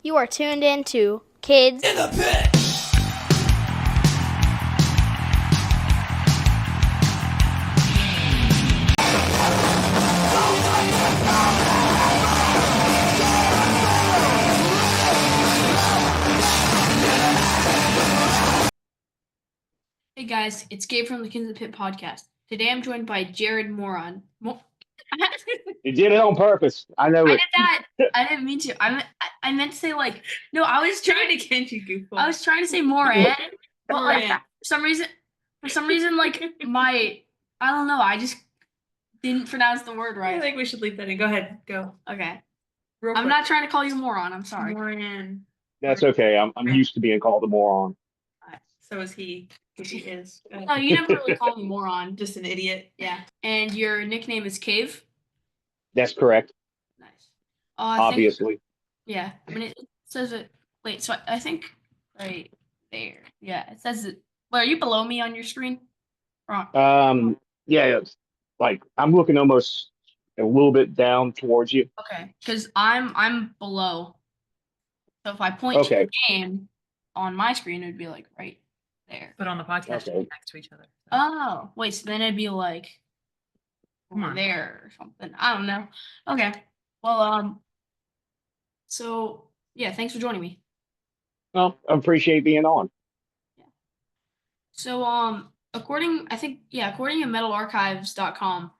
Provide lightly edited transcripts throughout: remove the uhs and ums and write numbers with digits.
You are tuned in to Kids In the Pit. Hey guys, it's Gabe from the Kids in the Pit podcast. Today I'm joined by Jared Moran. You did it on purpose. I know I it. did that. I didn't mean to. I meant to say no. I was trying to Can't you goofball? I was trying to say Moran, but Moran. for some reason my I don't know. I just didn't pronounce the word I right. think we should leave that in. Go ahead. Go. Okay. Real I'm quick. not trying to call you moron. I'm sorry. Moran. That's okay. I'm used to being called a moron. So is he. He is. No, you never really call me moron. Just an idiot. Yeah. And your nickname is Cave. That's correct. Nice. Obviously. Yeah, I mean it says it. Wait, so I think right there. Yeah, it says it. Well, are you below me on your screen? Wrong. Yeah, it's like I'm looking almost a little bit down towards you. Okay, because I'm below. So if I point to Okay. your name on my screen, it would be like right there. But on the podcast, Okay. we're next to each other. Oh, wait. So then it'd be like Come over on. there or something. I don't know. Okay. Well, So yeah, thanks for joining me. Well, I appreciate being on. So according to metalarchives.com,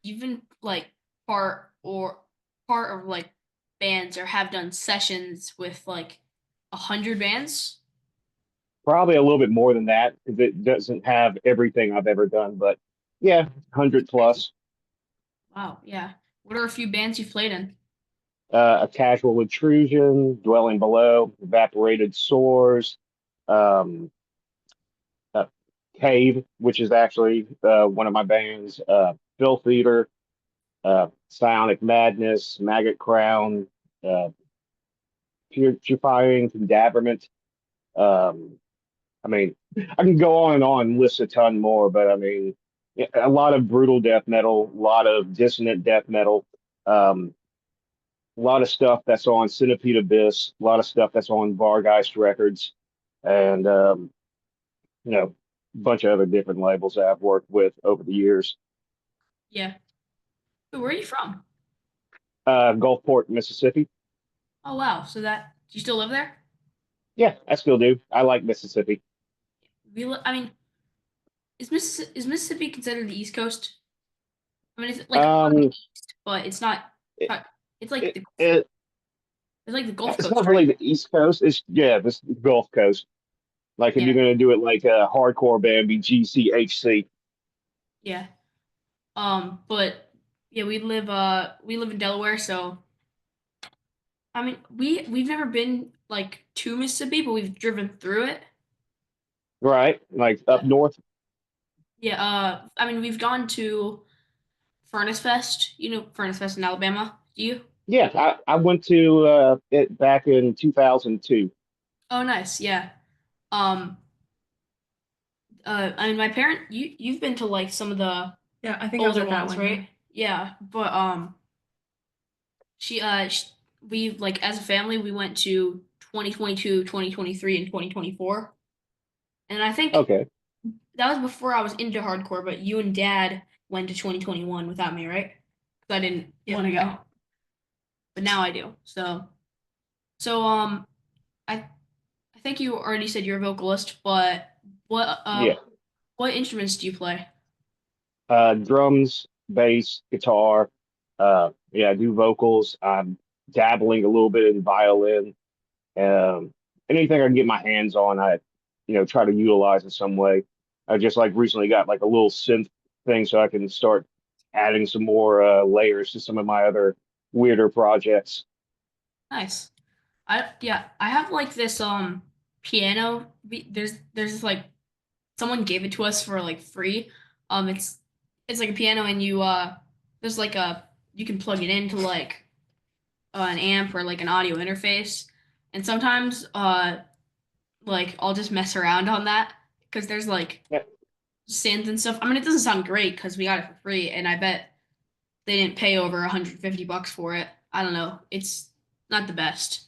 you've been like part of like bands or have done sessions with like 100 bands. Probably a little bit more than that because it doesn't have everything I've ever done, but yeah, 100 plus. Wow, yeah. What are a few bands you've played in? A casual intrusion, dwelling below, evaporated sores, um, uh, cave, which is actually one of my bands, filth eater, psionic madness, maggot crown, uh, putrefying cadaverment. Um, I mean, I can go on and list a ton more, but I mean, yeah, a lot of brutal death metal, a lot of dissonant death metal, um, a lot of stuff that's on Centipede Abyss, a lot of stuff that's on Vargeist Records, and you know, a bunch of other different labels that I've worked with over the years. Yeah. So where are you from? Gulfport, Mississippi. Oh wow. So do you still live there? Yeah, I still do. I like Mississippi. I mean, is Mississippi considered the East Coast? I mean, it's like on the Um, east, but it's not. it, It's like it, the it, it's like the Gulf it's Coast, not right? really the East Coast. It's yeah, this Gulf Coast. Like if Yeah. you're gonna do it like a hardcore band, be GCHC. Yeah. But yeah, we live in Delaware, so I mean we've never been like to Mississippi, but we've driven through it. Right? Like up But north. yeah, I mean we've gone to Furnace Fest, Furnace Fest in Alabama. Do you? Yeah, I went to it back in 2002. Oh nice, yeah. Um I mean my parent you've been to like some of the Yeah, I think I was older at that ones, one. right? Yeah, but she we like as a family we went to 2022, 2023, and 2024. And I think Okay. that was before I was into hardcore, but you and dad went to 2021 without me, right? Because I didn't Yeah. want to go. But now I do. So I think you already said you're a vocalist, but what uh Yeah. what instruments do you play? Drums, bass, guitar. Yeah, I do vocals. I'm dabbling a little bit in violin. Um, anything I can get my hands on, try to utilize in some way. I just like recently got like a little synth thing so I can start adding some more layers to some of my other weirder projects. Nice. I have like this piano. There's this like someone gave it to us for like free. It's like a piano and there's like a you can plug it into like an amp or like an audio interface. And sometimes like I'll just mess around on that because there's like Yeah, synth and stuff. I mean it doesn't sound great because we got it for free and I bet they didn't pay over $150 for it. I don't know. It's not the best.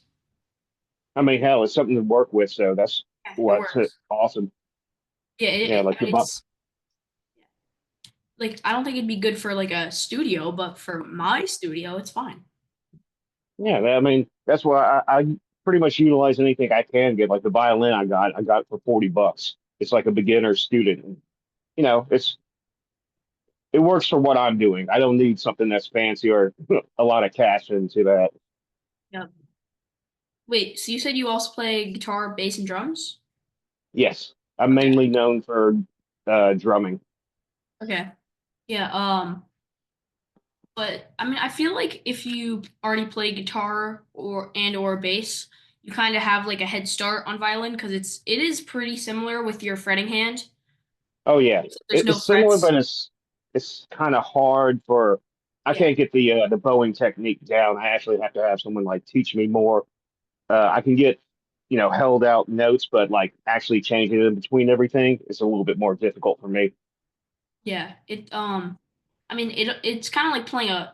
I mean, hell, it's something to work with, so that's Yeah, it what's works. awesome. Yeah, Yeah, like the it's like I don't think it'd be good for like a studio, but for my studio, it's fine. yeah. I mean, that's why I pretty much utilize anything I can get. Like the violin I got it for $40. It's like a beginner student. You know, it works for what I'm doing. I don't need something that's fancy or a lot of cash into that. Yeah. Wait, so you said you also play guitar, bass, and drums? Yes, I'm Okay. mainly known for drumming. Okay. Yeah. But I mean, I feel like if you already play guitar or bass, you kind of have like a head start on violin because it is pretty similar with your fretting hand. Oh yeah, There's no it's similar, frets. but it's kind of hard for. I Yeah. can't get the bowing technique down. I actually have to have someone like teach me more. I can get held out notes, but like actually changing it in between everything is a little bit more difficult for me. Yeah. I mean it's kind of like playing a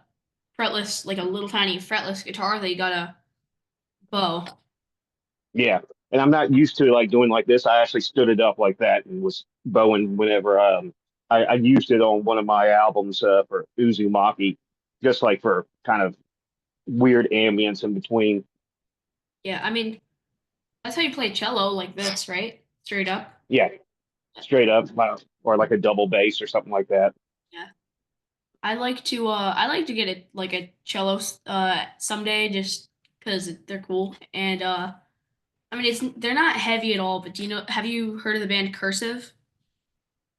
fretless like a little tiny fretless guitar that you gotta bow. Yeah, and I'm not used to like doing like this. I actually stood it up like that and was bowing whenever I used it on one of my albums for Uzumaki, just like for kind of weird ambience in between. Yeah, I mean that's how you play cello like this, right? Straight up. Yeah, straight up, or like a double bass or something like that. Yeah. I like to get it like a cello someday just because they're cool and I mean they're not heavy at all, but do you know have you heard of the band Cursive?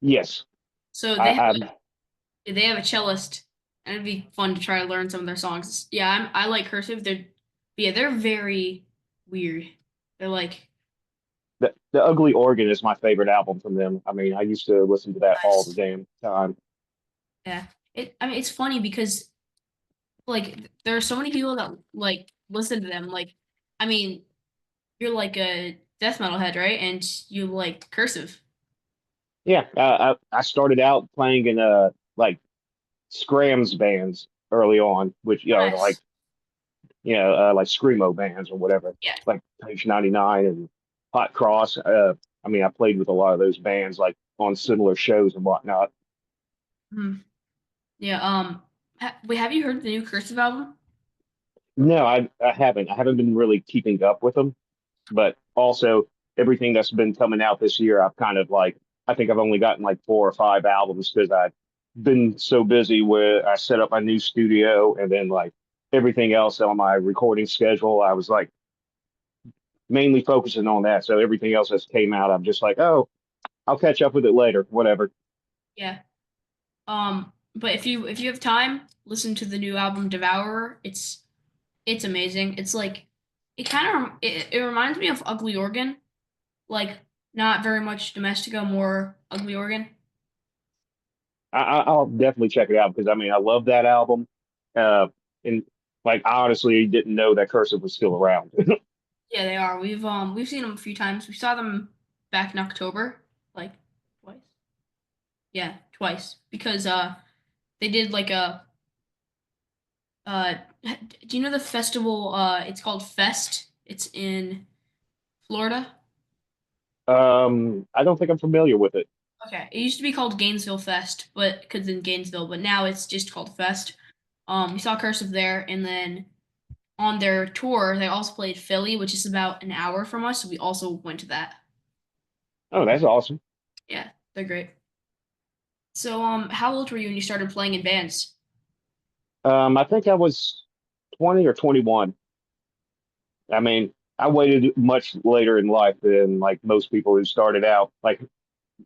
Yes, So I'm they have a cellist and it'd be fun to try to learn some of their songs. Yeah, I like Cursive. They're very weird. They're like the Ugly Organ is my favorite album from them. I mean, I used to listen to that all the nice. damn time. Yeah. I mean it's funny because like there are so many people that like listen to them like I mean you're like a death metal head, right? And you like Cursive. Yeah, I started out playing in like scrams bands early on, which like Nice. like screamo bands or whatever, Yeah. like Page 99 and Hot Cross. I mean, I played with a lot of those bands like on similar shows and whatnot. Mhm. Yeah. Wait, have you heard the new Cursive album? No, I haven't. I haven't been really keeping up with them, but also everything that's been coming out this year, I've kind of like. I think I've only gotten like 4 or 5 albums because I've been so busy where I set up my new studio and then like everything else on my recording schedule. I was like mainly focusing on that. So everything else that's came out, I'm just like, oh, I'll catch up with it later, whatever. Yeah. But if you have time, listen to the new album Devourer. It's amazing. It's like it reminds me of Ugly Organ, like not very much Domestica, more Ugly Organ. I'll definitely check it out because I mean, I love that album. Uh, and like, I honestly didn't know that Cursive was still around. Yeah, they are. We've seen them a few times. We saw them back in October, like twice. Yeah, twice because they did like a uh do you know the festival it's called Fest. It's in Florida. I don't think I'm familiar with it. Okay. It used to be called Gainesville Fest, but because in Gainesville, but now it's just called Fest. We saw Cursive there, and then on their tour, they also played Philly, which is about an hour from us. So we also went to that. Oh, that's awesome. Yeah, they're great. So, how old were you when you started playing in bands? I think I was 20 or 21. I mean, I waited much later in life than like most people who started out, like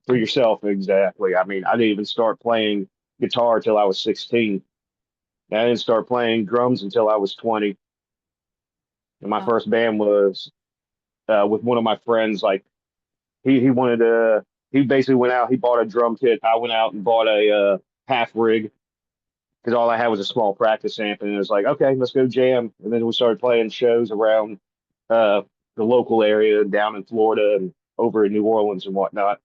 for yourself, exactly. I mean, I didn't even start playing guitar till I was 16. And I didn't start playing drums until I was 20. And my Oh, first band was with one of my friends. Like he wanted to, he basically went out, he bought a drum kit. I went out and bought a half rig because all I had was a small practice amp. And it was like, okay, let's go jam. And then we started playing shows around uh, the local area down in Florida and over in New Orleans and whatnot.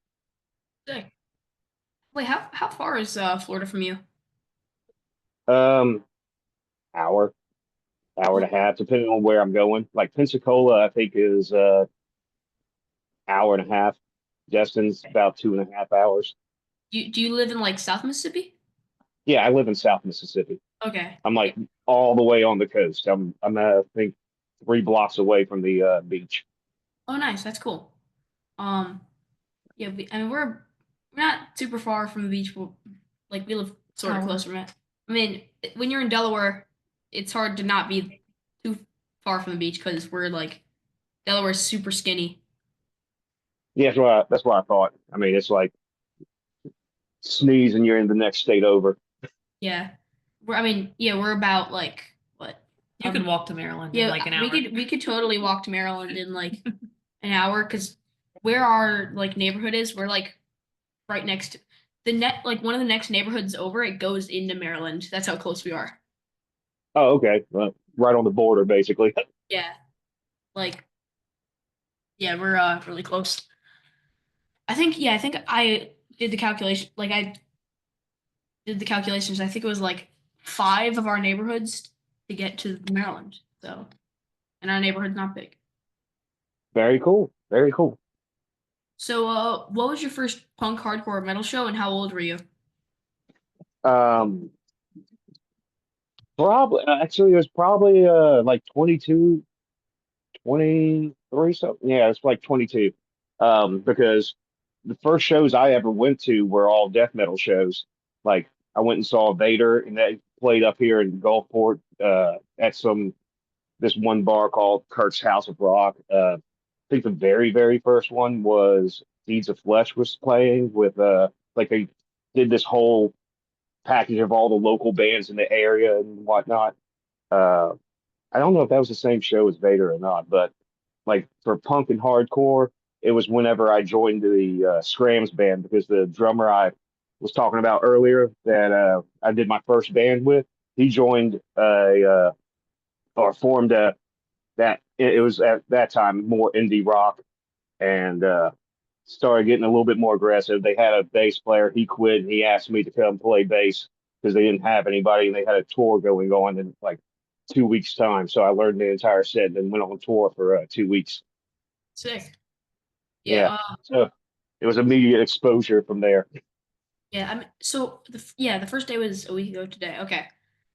sick. Wait, how far is Florida from you? Um, hour. hour and a half, depending on where I'm going. Like Pensacola, I think is hour and a half. Destin's about 2.5 hours. Do you live in like South Mississippi? Yeah, I live in South Mississippi. Okay. I'm Yeah. like all the way on the coast. I'm I think 3 blocks away from the beach. Oh, nice. That's cool. Um, yeah, I mean we're not super far from the beach, but like we live sort of Hour. close from it. I mean, when you're in Delaware, it's hard to not be too far from the beach because we're like Delaware's super skinny. Yeah, that's what I thought. I mean, it's like sneeze and you're in the next state over. Yeah. I mean, yeah, we're about like what? You could walk to Maryland in Yeah, like an we hour. could totally walk to Maryland in like an hour because where our like neighborhood is, we're like right next to the net like one of the next neighborhoods over, it goes into Maryland. That's how close we are. Oh, okay. Well, right on the border, basically. Yeah. Like yeah, we're really close. I think I did the calculation like I did the calculations. I think it was like five of our neighborhoods to get to Maryland. So and our neighborhood's not big. Very cool. Very cool. So what was your first punk hardcore metal show and how old were you? Um, Probably actually it was probably like 22, 23 something. Yeah, it's like 22. Because the first shows I ever went to were all death metal shows. Like I went and saw Vader and they played up here in Gulfport at some this one bar called Kurt's House of Rock. I think the very first one was Deeds of Flesh was playing with like they did this whole package of all the local bands in the area and whatnot. Uh, I don't know if that was the same show as Vader or not, but like for punk and hardcore, it was whenever I joined the Scrams band because the drummer I was talking about earlier that I did my first band with, he joined or formed that it was at that time more indie rock and started getting a little bit more aggressive. They had a bass player, he quit, and he asked me to come play bass because they didn't have anybody and they had a tour going on in like 2 weeks' time. So I learned the entire set and then went on tour for 2 weeks. Sick. Yeah. Yeah. So it was immediate exposure from there. Yeah. I mean, so the first day was a week ago today. Okay.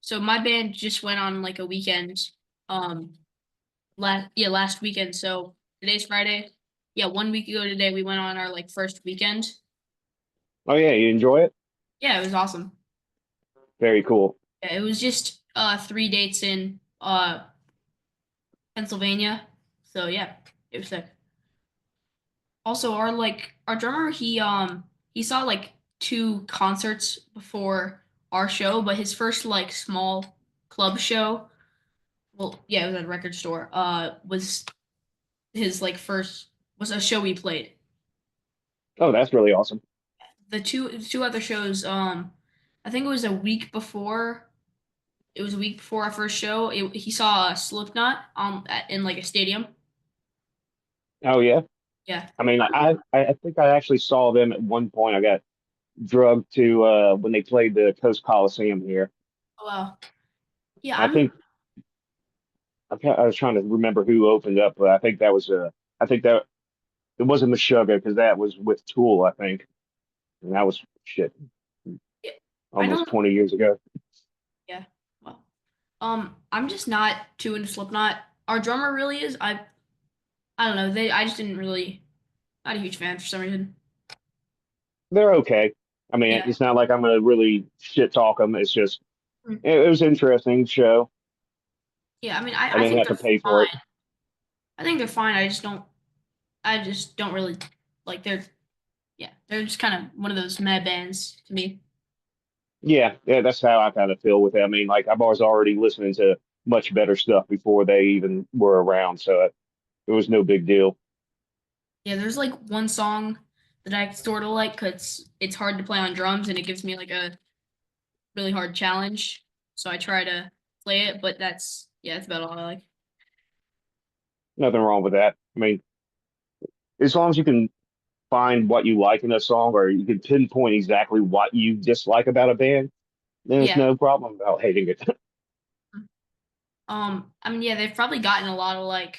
So my band just went on like a weekend. Um, last weekend. So today's Friday. Yeah, 1 week ago today we went on our like first weekend. Oh, yeah. You enjoy it? Yeah, it was awesome. Very cool. Yeah, it was just 3 dates in Pennsylvania. So yeah, it was sick. Also, our drummer, he saw like two concerts before our show, but his first like small club show, well, yeah, it was at a record store. Was his like first was a show we played. Oh, that's really awesome. The two other shows, I think it was a week before. It was a week before our first show. He saw Slipknot in like a stadium. Oh, yeah. Yeah. I mean, I think I actually saw them at one point. I got drugged to when they played the Coast Coliseum here. Oh, wow. Yeah, I think I was trying to remember who opened up, but I think that was I think that it wasn't Meshuggah because that was with Tool, I think, and that was shit I almost don't. 20 years ago. Yeah. Well, I'm just not too into Slipknot. Our drummer really is. I don't know. I just didn't really. Not a huge fan for some reason. They're okay. I mean, Yeah. it's not like I'm gonna really shit talk them. It's just Mm. it was an interesting show. Yeah. I mean, I I didn't think have they're to pay for fine. it. I think they're fine. I just don't really like. Yeah. They're just kind of one of those mad bands to me. Yeah, yeah, that's how I kind of feel with it. I mean, like I was already listening to much better stuff before they even were around, so it was no big deal. Yeah. There's like one song that I sort of like because it's hard to play on drums and it gives me like a really hard challenge. So I try to play it, but that's about all I like. Nothing wrong with that. I mean, as long as you can find what you like in a song, or you can pinpoint exactly what you dislike about a band, then there's Yeah. no problem about hating it. I mean, yeah, they've probably gotten a lot of like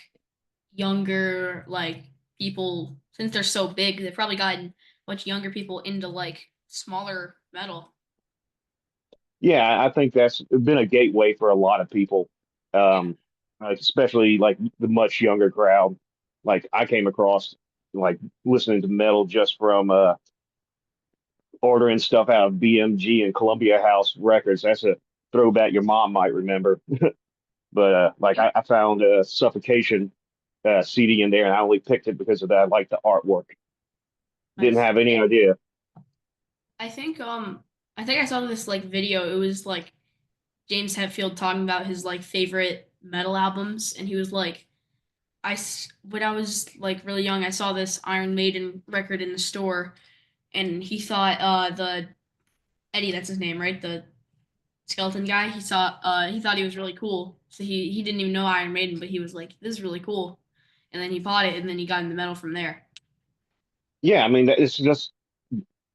younger like people since they're so big. They've probably gotten much younger people into like smaller metal. Yeah, I think that's been a gateway for a lot of people, Yeah, um, like especially like the much younger crowd. Like I came across like listening to metal just from ordering stuff out of BMG and Columbia House Records. That's a throwback your mom might remember. But like yeah. I found a Suffocation CD in there, and I only picked it because of that. I like the artwork. Didn't Nice. have any idea. I think I think I saw this like video. It was like James Hetfield talking about his like favorite metal albums, and he was like, when I was like really young, I saw this Iron Maiden record in the store, and he thought the Eddie, that's his name, right? The skeleton guy. He thought he was really cool. So he didn't even know Iron Maiden, but he was like, this is really cool. And then he bought it, and then he got into metal from there. Yeah, I mean it's just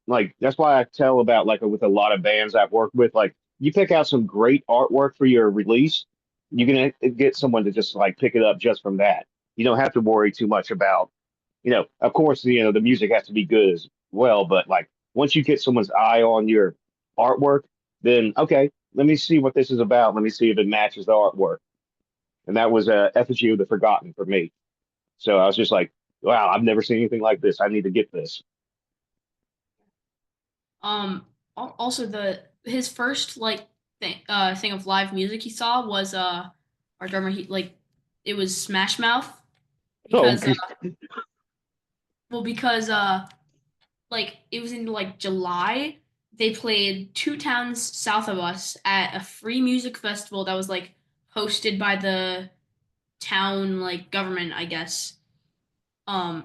like that's why I tell about like with a lot of bands I've worked with. Like you pick out some great artwork for your release, you can get someone to just like pick it up just from that. You don't have to worry too much about, of course, the music has to be good as well, but like once you get someone's eye on your artwork, then okay, let me see what this is about. Let me see if it matches the artwork. And that was Effigy of the Forgotten for me. So I was just like, wow, I've never seen anything like this. I need to get this. Also the his first like thing of live music he saw was our drummer he like it was Smash Mouth Oh, because because like it was in like July. They played two towns south of us at a free music festival that was like hosted by the town like government, I guess. Yeah,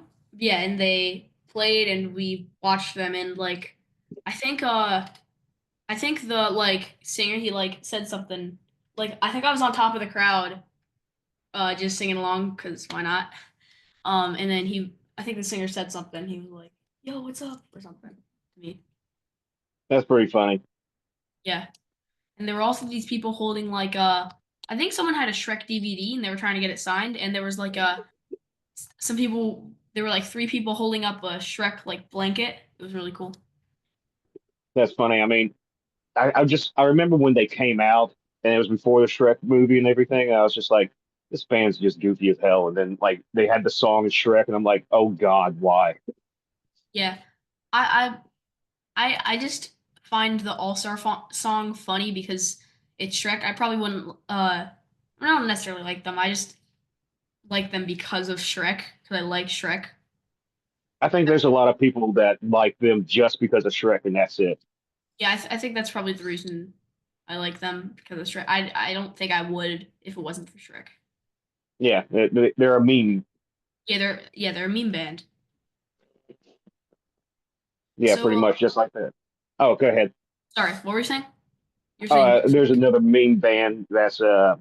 and they played and we watched them and like I think I think the like singer he like said something like I think I was on top of the crowd just singing along cuz why not? And then I think the singer said something. He was like, "Yo, what's up?" or something to me. that's pretty funny. Yeah. And there were also these people holding like I think someone had a Shrek DVD and they were trying to get it signed and there was like some people there were like three people holding up a Shrek like blanket. It was really cool. That's funny. I mean, I remember when they came out and it was before the Shrek movie and everything. And I was just like, this band's just goofy as hell. And then like they had the song Shrek, and I'm like, oh God, why? Yeah. I I just find the All-Star song funny because it's Shrek. I probably wouldn't I don't necessarily like them. I just like them because of Shrek because I like Shrek. I think there's a lot of people that like them just because of Shrek, and that's it. Yeah, I think that's probably the reason I like them because of Shrek. I don't think I would if it wasn't for Shrek. Yeah, they're a meme. Yeah, they're a meme band. Yeah, So pretty much just like that. Oh, go ahead. sorry, what were you saying? You're saying There's another meme band that's the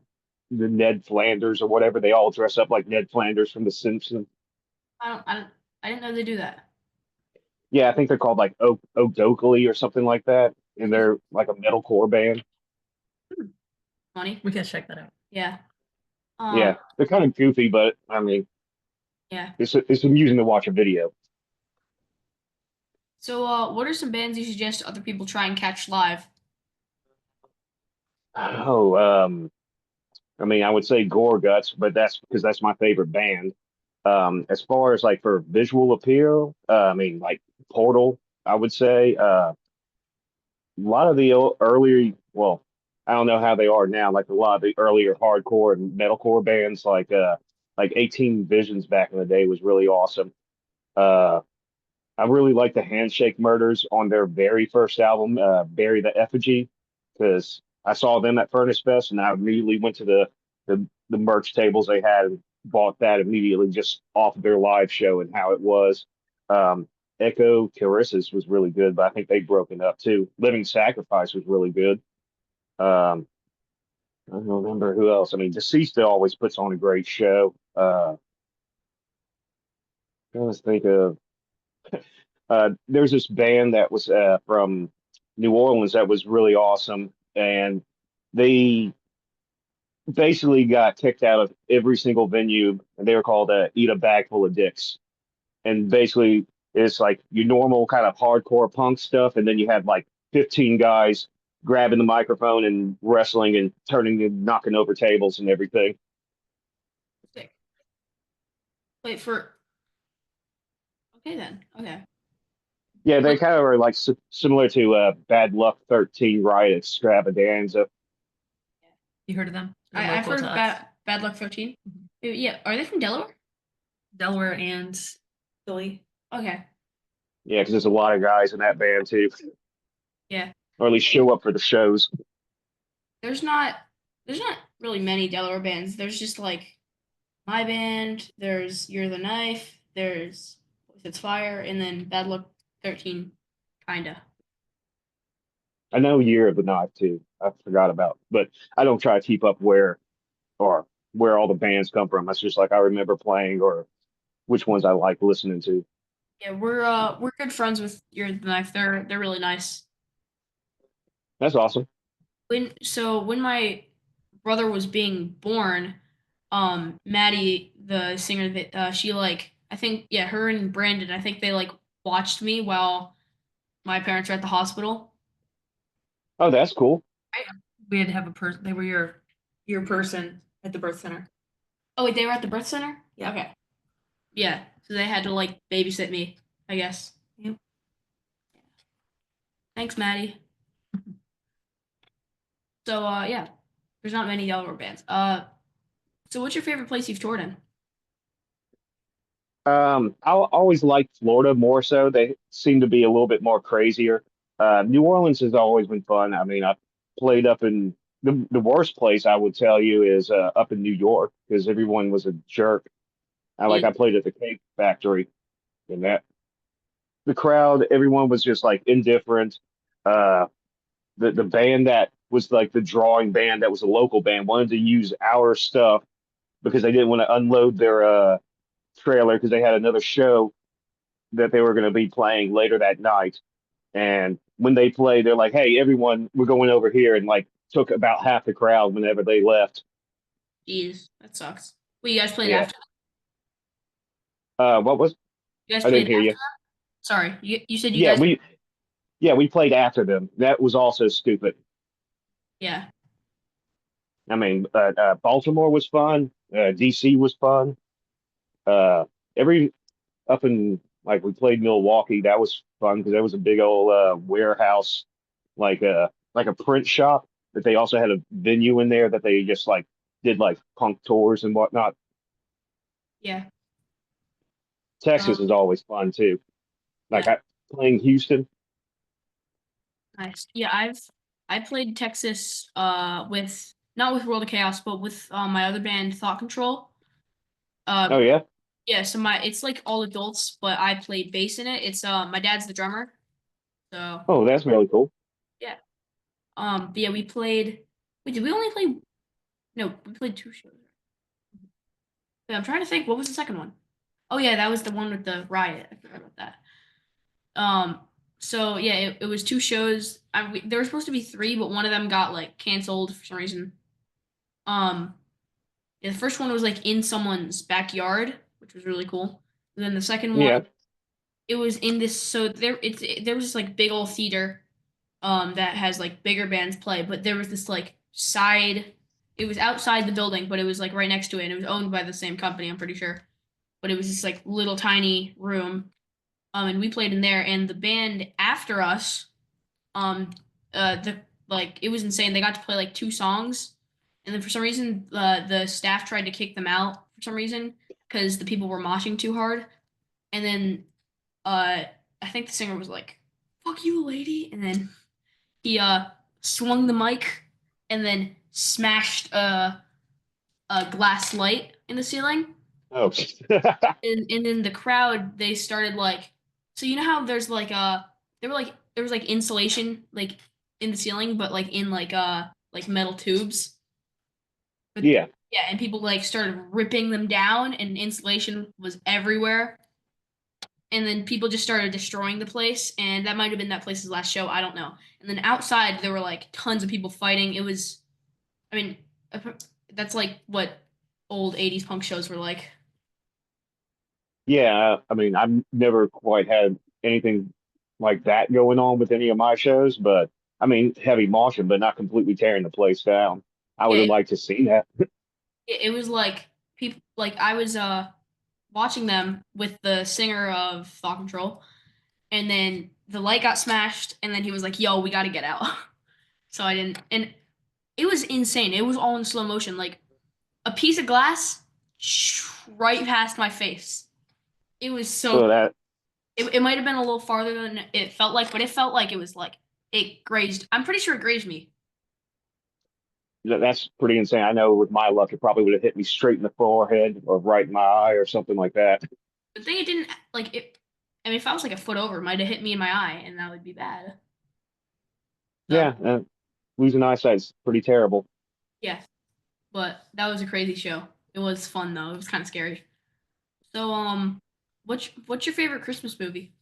Ned Flanders or whatever. They all dress up like Ned Flanders from The Simpsons. I didn't know they do that. Yeah, I think they're called like Oak Oakley or something like that, and they're like a metalcore band. Hmm, funny. We can check that out. Yeah. Yeah, they're kind of goofy, but I mean, Yeah. it's amusing to watch a video. So what are some bands you suggest other people try and catch live? Oh, I mean, I would say Gore Guts, but that's because that's my favorite band. As far as like for visual appeal, I mean, like Portal, I would say. A lot of the earlier, well, I don't know how they are now. Like a lot of the earlier hardcore and metalcore bands, like 18 Visions back in the day was really awesome. Uh, I really like the Handshake Murders on their very first album, Bury the Effigy, because I saw them at Furnace Fest and I immediately went to the merch tables they had and bought that immediately just off of their live show and how it was. Um, Echo Carissus was really good, but I think they've broken up too. Living Sacrifice was really good. Um, I don't remember who else. I mean, Deceased always puts on a great show. Trying to think of there's this band that was from New Orleans that was really awesome, and they basically got kicked out of every single venue, and they were called "Eat a Bag Full of Dicks." And basically, it's like your normal kind of hardcore punk stuff, and then you had like 15 guys grabbing the microphone and wrestling and turning and knocking over tables and everything. Sick. Wait for. Okay then. Okay. Yeah, they What? kind of are like similar to Bad Luck 13 Riot Extravaganza. You heard of them? They're I've local heard to of us. Bad Luck 13. Mhm. Yeah, are they from Delaware? Delaware and Philly. Okay. Yeah, because there's a lot of guys in that band too, Yeah. or at least show up for the shows. There's not there's not really many Delaware bands. There's just like my band, there's You're the Knife, there's It's Fire, and then Bad Luck 13, kinda. I know Year of the Knife too. I forgot about, but I don't try to keep up or where all the bands come from. That's just like I remember playing or which ones I like listening to. Yeah, we're good friends with You're the Knife. They're really nice. That's awesome. When my brother was being born, Maddie, the singer, that she like I think yeah, her and Brandon, I think they like watched me while my parents were at the hospital. Oh, that's cool. We had to have a person. They were your person at the birth center. Oh wait, they were at the birth center? Yeah. Okay. Yeah. So they had to like babysit me, I guess. Yep. Thanks, Maddie. So yeah, there's not many Delaware bands. So what's your favorite place you've toured in? I always liked Florida more so. They seem to be a little bit more crazier. New Orleans has always been fun. I mean, I played up in the worst place I would tell you is up in New York because everyone was a jerk. Yeah. I played at the Cake Factory and that the crowd, everyone was just like indifferent. Uh, the band that was like the drawing band that was a local band wanted to use our stuff because they didn't want to unload their trailer because they had another show that they were going to be playing later that night. And when they played, they're like, "Hey, everyone, we're going over here," and like took about half the crowd whenever they left. Jeez, that sucks. Wait, you guys played Yeah. after? What was? You guys I didn't played hear after? you. Sorry, you said you Yeah, guys. we played after them. That was also stupid. Yeah. I mean, Baltimore was fun. DC was fun. Uh, every up in like we played Milwaukee. That was fun because there was a big old warehouse, like a print shop that they also had a venue in there that they just like did like punk tours and whatnot. Yeah. Texas Um. is always fun too. Like Yeah. I playing Houston. Nice. Yeah, I played Texas with not with World of Chaos, but with my other band Thought Control. Oh Uh yeah. yeah, so my it's like all adults, but I play bass in it. It's my dad's the drummer. So Oh, that's really cool. yeah. But yeah, we played wait, did we only play no, we played two shows. Yeah, I'm trying to think what was the second one? Oh yeah, that was the one with the riot. I forgot about that. Um, so yeah, it was two shows. There were supposed to be three, but one of them got like canceled for some reason. Um, yeah, the first one was like in someone's backyard, which was really cool. And then the second one, Yeah. it was in this. So there was this like big old theater, that has like bigger bands play, but there was this like side. It was outside the building, but it was like right next to it, and it was owned by the same company, I'm pretty sure. But it was this like little tiny room, and we played in there, and the band after us, um, the like it was insane. They got to play like two songs, and then for some reason, the staff tried to kick them out for some reason because the people were moshing too hard, and then uh, I think the singer was like, "Fuck you, lady," and then he swung the mic and then smashed a glass light in the ceiling, Oh. and then the crowd they started like so you know how there's like there was like insulation like in the ceiling but like in like metal tubes but Yeah. yeah and people like started ripping them down and insulation was everywhere and then people just started destroying the place and that might have been that place's last show, I don't know. And then outside there were like tons of people fighting. It was I mean that's like what old 80s punk shows were like. Yeah, I mean, I've never quite had anything like that going on with any of my shows, but I mean, heavy moshing, but not completely tearing the place down. I would Yeah, have liked to see that. it was like people like I was watching them with the singer of Thought Control, and then the light got smashed, and then he was like, "Yo, we got to get out." So I didn't, and it was insane. It was all in slow motion, like a piece of glass right past my face. It was so. So that It might have been a little farther than it felt like, but it felt like it was like it grazed. I'm pretty sure it grazed me. that's pretty insane. I know with my luck, it probably would have hit me straight in the forehead or right in my eye or something like that. The thing it didn't like it. I mean, if I was like a foot over, it might have hit me in my eye, and that would be bad. So Yeah, losing eyesight's pretty terrible. yeah, but that was a crazy show. It was fun though. It was kind of scary. So what's your favorite Christmas movie?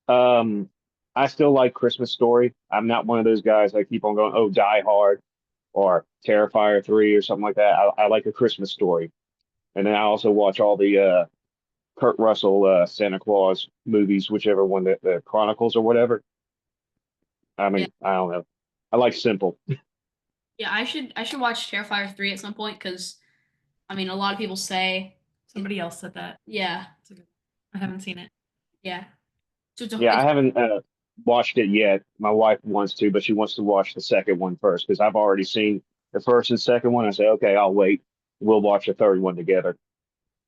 Um, I still like Christmas Story. I'm not one of those guys that keep on going, oh, Die Hard or Terrifier 3 or something like that. I like a Christmas Story. And then I also watch all the Kurt Russell Santa Claus movies, whichever one that the Chronicles or whatever. I Yeah, mean, I don't know. I like simple. yeah. I should watch Terrifier 3 at some point because I mean, a lot of people say Somebody else said that. yeah, It's a good. I haven't seen it. yeah. So Yeah, I it's haven't watched it yet. My wife wants to, but she wants to watch the second one first because I've already seen the first and second one. I say, okay, I'll wait. We'll watch the third one together.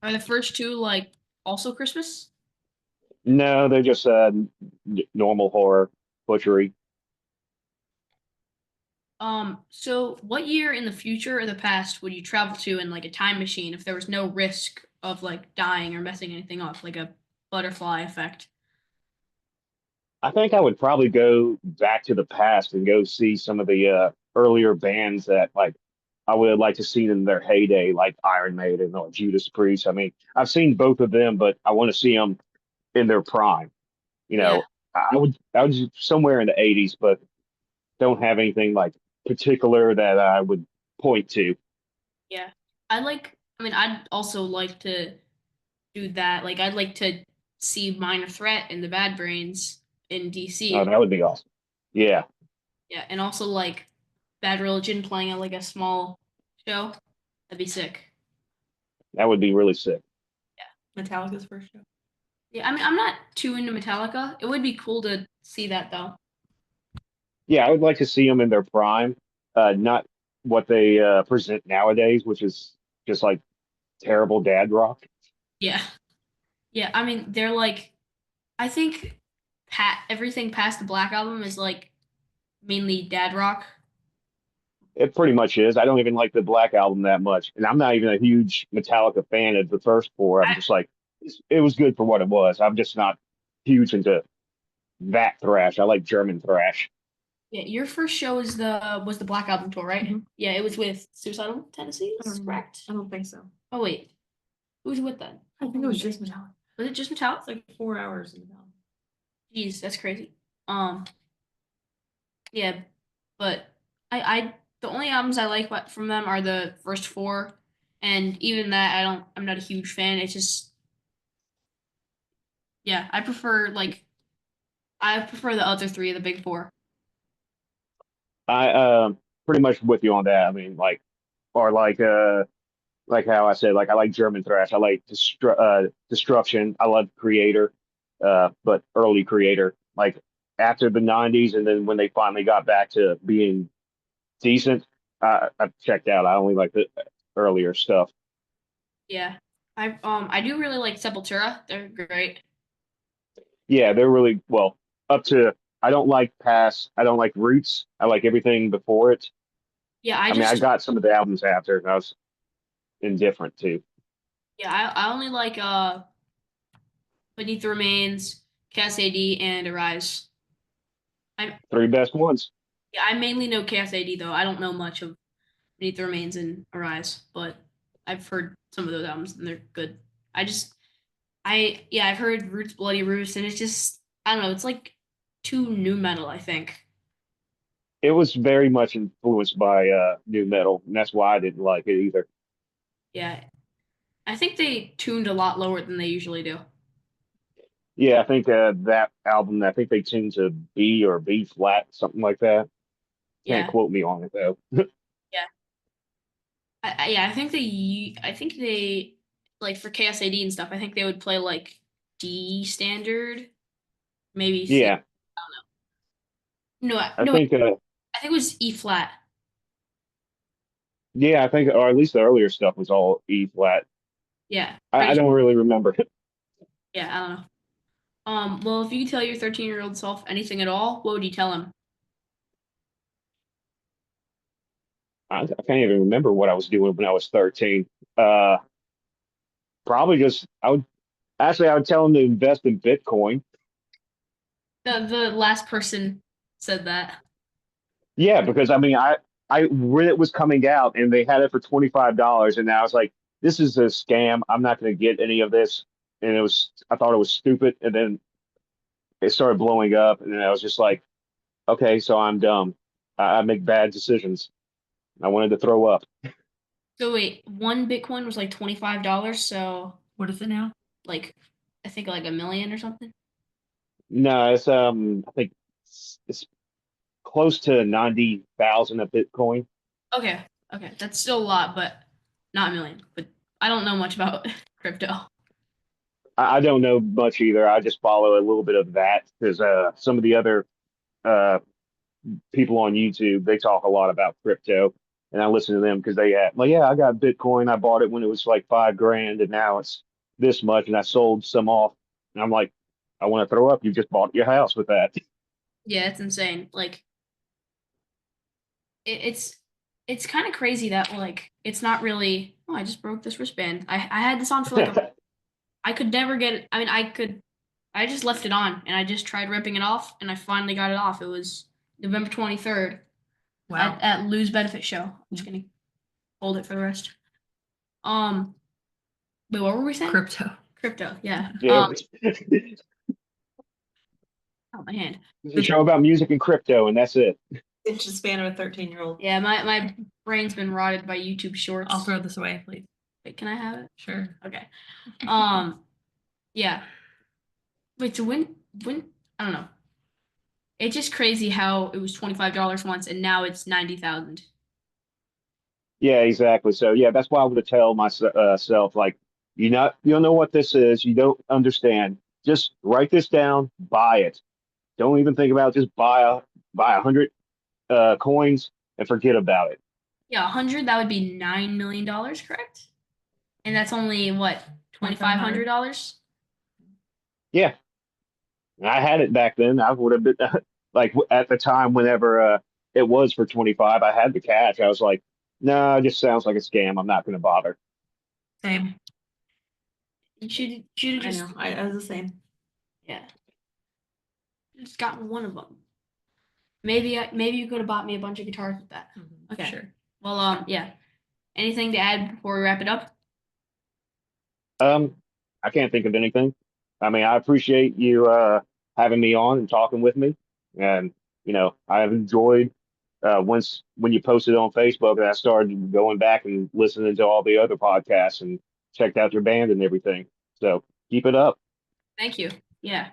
are the first two like also Christmas? No, they're just normal horror butchery. So what year in the future or the past would you travel to in like a time machine if there was no risk of like dying or messing anything up, like a butterfly effect? I think I would probably go back to the past and go see some of the earlier bands that like I would have liked to see in their heyday, like Iron Maiden or Judas Priest. I mean, I've seen both of them, but I want to see them in their prime. You Yeah, know, I would somewhere in the '80s, but don't have anything like particular that I would point to. yeah. I mean, I'd also like to do that. Like, I'd like to see Minor Threat and the Bad Brains in Oh, DC. that would be awesome. Yeah, Yeah, and also like Bad Religion playing at like a small show. That'd be sick. that would be really sick. Metallica's first show. Yeah, I mean, I'm not too into Metallica. It would be cool to see that though. Yeah, I would like to see them in their prime, not what they present nowadays, which is just like terrible dad rock. Yeah. Yeah, I mean, they're like, I think everything past the Black Album is like mainly dad rock. It pretty much is. I don't even like the Black Album that much, and I'm not even a huge Metallica fan of the first four. I'm I, just like, it was good for what it was. I'm just not huge into that thrash. I like German thrash. yeah, your first show is the was the Black Album tour, right? Mhm. Yeah, it was with Suicidal Tendencies, correct? I don't think so. Oh wait, who was it with then? I think it was just Metallica. Was it just Metallica? It's like 4 hours in Metallica. Jeez, that's crazy. Um, yeah, but I the only albums I like from them are the first four, and even that I'm not a huge fan. It's just yeah, I prefer the other three, the big four. I pretty much with you on that. I mean, like, or like how I said, like I like German thrash. I like Destruction. I love Creator, but early Creator, like after the '90s, and then when they finally got back to being decent, I've checked out. I only like the earlier stuff. Yeah. I do really like Sepultura. They're great. Yeah, they're really well up to. I don't like past. I don't like Roots. I like everything before it. Yeah, I mean, I got some of the albums after, and I was indifferent too. I only like Beneath the Remains, Cass AD, and Arise. I Three best ones. yeah, I mainly know Cass AD though. I don't know much of Beneath the Remains and Arise, but I've heard some of those albums and they're good. I just I've heard Roots Bloody Roost and it's just I don't know, it's like too new metal, I think. it was very much influenced by new metal, and that's why I didn't like it either. Yeah, I think they tuned a lot lower than they usually do. Yeah, I think that album, I think they tuned to B or B flat, something like that. Can't Yeah, quote me on it though. yeah, yeah. I think they like for KSAD and stuff. I think they would play like D standard, maybe C. Yeah, No, I no, think I think it was E flat. yeah, I think or at least the earlier stuff was all E flat. Yeah, I pretty. don't really remember. Yeah, I don't know. Well, if you could tell your 13-year-old self anything at all, what would you tell him? I can't even remember what I was doing when I was 13. Uh, Probably just I would tell him to invest in Bitcoin. The last person said that. Yeah, because I mean, when it was coming out and they had it for $25, and I was like, this is a scam. I'm not going to get any of this. And I thought it was stupid. And then it started blowing up, and then I was just like, okay, so I'm dumb. I make bad decisions. I wanted to throw up. So wait, one Bitcoin was like $25, so What is it now? like I think like a million or something. No, I think it's close to 90,000 a Bitcoin. Okay, okay, that's still a lot, but not a million. But I don't know much about crypto. I don't know much either. I just follow a little bit of that because some of the other uh, people on YouTube they talk a lot about crypto, and I listen to them because they had, well, yeah, I got Bitcoin. I bought it when it was like 5 grand, and now it's this much, and I sold some off. And I'm like, I want to throw up. You just bought your house with that. Yeah, it's insane. Like it's it's kind of crazy that like it's not really. Oh, I just broke this wristband. I had this on for like a. I could never get it. I mean, I could. I just left it on and I just tried ripping it off and I finally got it off. It was November 23rd Wow. at Lou's benefit show. I'm just gonna hold it for the rest. Um, wait, what were we saying? Crypto. Crypto, yeah. Yeah, Oh, my hand. it's a show about music and crypto, and that's it. Attention span of a 13-year-old. Yeah, my brain's been rotted by YouTube shorts. I'll throw this away, please. Wait, can I have it? Sure. Okay. Um, yeah. Wait, so when I don't know. It's just crazy how it was $25 once and now it's 90,000. Yeah, exactly. So yeah, that's why I would tell myself like, you don't know what this is. You don't understand. Just write this down. Buy it. Don't even think about it. Just buy 100 coins and forget about it. Yeah, 100, that would be $9 million, correct? And that's only what, $2,500? Yeah, I had it back then. I would have been like at the time whenever it was for 25. I had the cash. I was like, no, it just sounds like a scam. I'm not going to bother. Same. You should have I just know. I was the same. yeah, just gotten one of them. Maybe you could have bought me a bunch of guitars with that. Okay. Sure. Well, yeah. Anything to add before we wrap it up? Um, I can't think of anything. I mean, I appreciate you having me on and talking with me, and I've enjoyed when you posted on Facebook, and I started going back and listening to all the other podcasts and checked out your band and everything. So keep it up. Thank you. Yeah.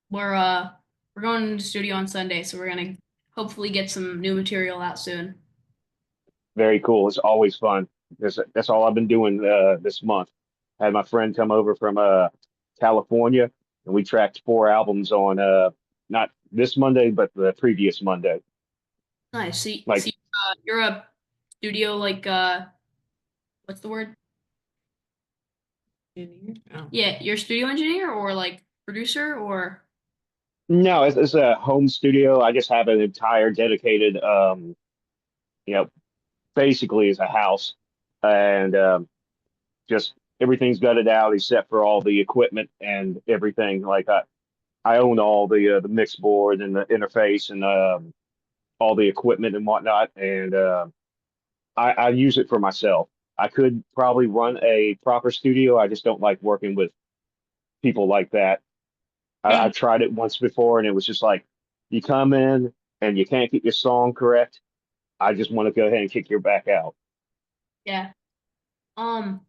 We're going to the studio on Sunday, so we're gonna hopefully get some new material out soon. Very cool. It's always fun. That's all I've been doing this month. I had my friend come over from California, and we tracked 4 albums on not this Monday, but the previous Monday. Nice. Like, You're a studio like what's the word? Oh. Yeah, you're a studio engineer or like producer or no, it's a home studio. I just have an entire dedicated, you know, basically it's a house, and just everything's gutted out except for all the equipment and everything. Like I own all the mix board and the interface and all the equipment and whatnot, and I use it for myself. I could probably run a proper studio. I just don't like working with people like that. I've tried it once before, and it was just like you come in and you can't get your song correct, I just want to go ahead and kick your back out. Yeah. Um,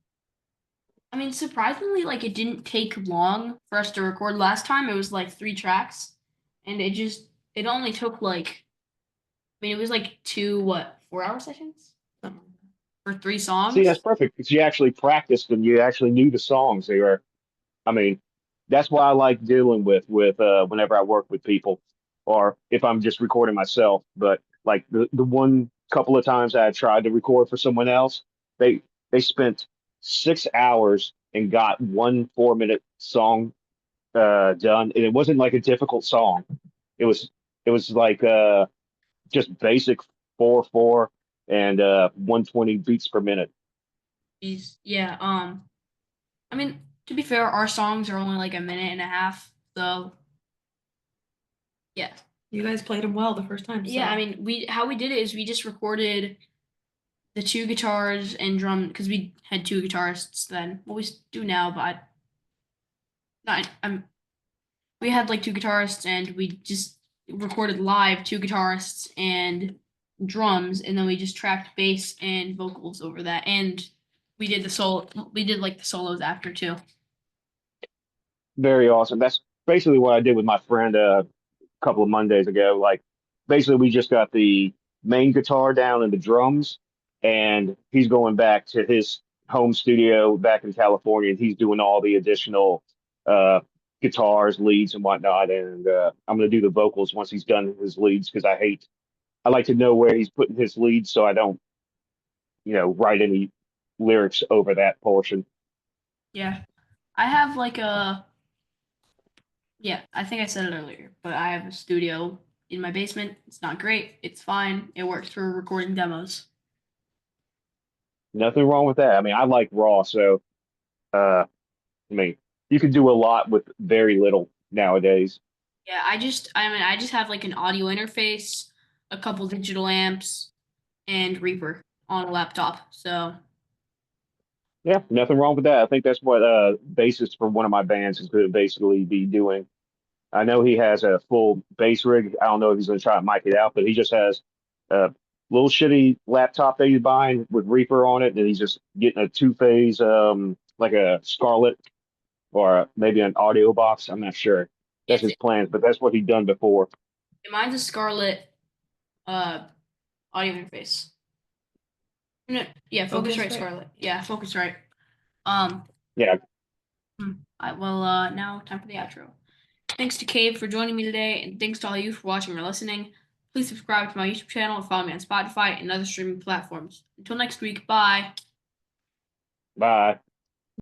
I mean, surprisingly, like it didn't take long for us to record. Last time it was like 3 tracks, and it only took like, I mean, it was like 4 hour sessions Something like that. for 3 See, that's songs. perfect because you actually practiced and you actually knew the songs. They were, I mean, that's why I like dealing with whenever I work with people, or if I'm just recording myself. But like the one couple of times I tried to record for someone else, they they spent 6 hours and got one 4 minute song done, and it wasn't like a difficult song. It was it was like just basic 4/4 and 120 beats per minute. Yeah. I mean, to be fair, our songs are only like a minute and a half, so yeah. You guys played them well the first time. Yeah, so. I mean, we did it is we just recorded the 2 guitars and drum because we had 2 guitarists then. Well, we do now, but not. We had like 2 guitarists and we just recorded live 2 guitarists and drums, and then we just tracked bass and vocals over that, and we did the solo. We did like the solos after too. Very awesome. That's basically what I did with my friend a couple of Mondays ago. Like, basically, we just got the main guitar down and the drums, and he's going back to his home studio back in California, and he's doing all the additional uh, guitars, leads, and whatnot. And I'm going to do the vocals once he's done his leads because I like to know where he's putting his leads so I don't, write any lyrics over that portion. Yeah, I have like a yeah. I think I said it earlier, but I have a studio in my basement. It's not great. It's fine. It works for recording demos. Nothing wrong with that. I mean, I like raw, so uh, I mean, you can do a lot with very little nowadays. Yeah, I just have like an audio interface, a couple digital amps, and Reaper on a laptop. So Yeah, nothing wrong with that. I think that's what bassist for one of my bands is going to basically be doing. I know he has a full bass rig. I don't know if he's going to try to mic it out, but he just has a little shitty laptop that he's buying with Reaper on it, and he's just getting a two-phase, like a Scarlett or maybe an audio box. I'm not sure. That's it's his plans, but that's what he'd done before. mine's a Scarlett uh audio interface. No, yeah, Focusrite Focusrite. Scarlett. Yeah, Focusrite. Um, Yeah, now time for the outro. Thanks to Cave for joining me today, and thanks to all you for watching or listening. Please subscribe to my YouTube channel and follow me on Spotify and other streaming platforms. Until next week, bye. bye.